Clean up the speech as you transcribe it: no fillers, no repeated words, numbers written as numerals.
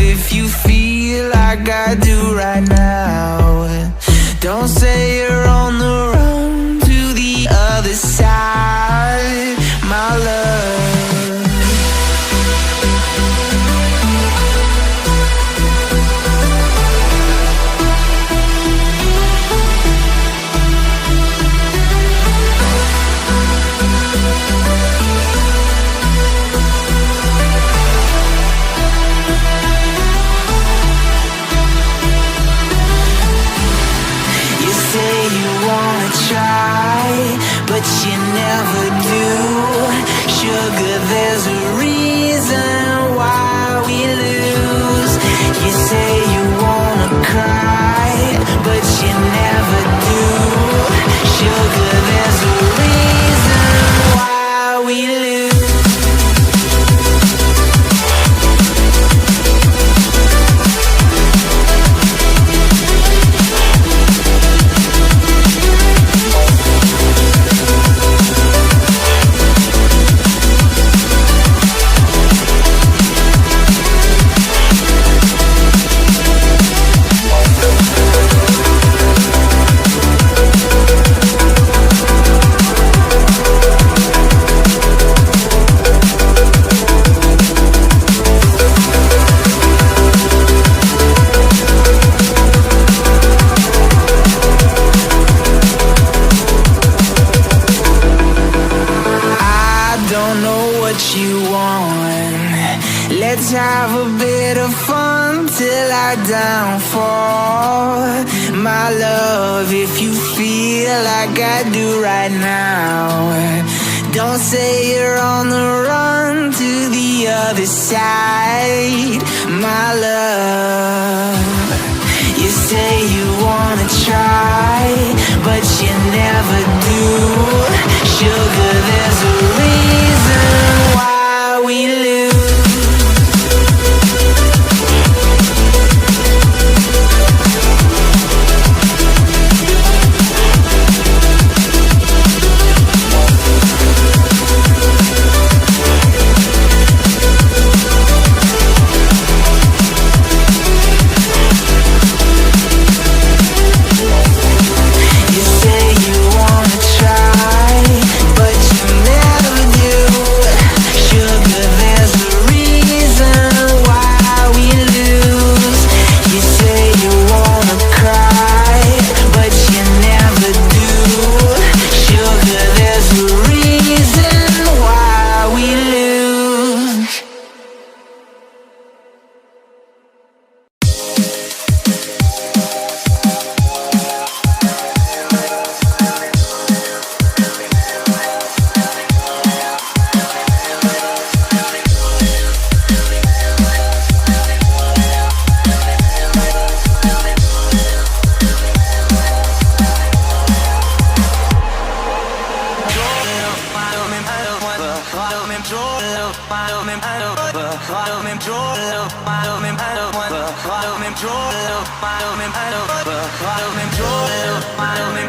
if you feel like I do right now. Don't say you're on the run to the other side, my love. But you never do. Sugar, there's a reason why we lose. You say you wanna cry, but you never do. Sugar, there's a reason why we lose. Let's have a bit of fun till I downfall, my love, if you feel like I do right now. Don't say you're on the run to the other side, my love. You say you wanna try, but you never do. Sugar, there's a reason why we lose. Follow me,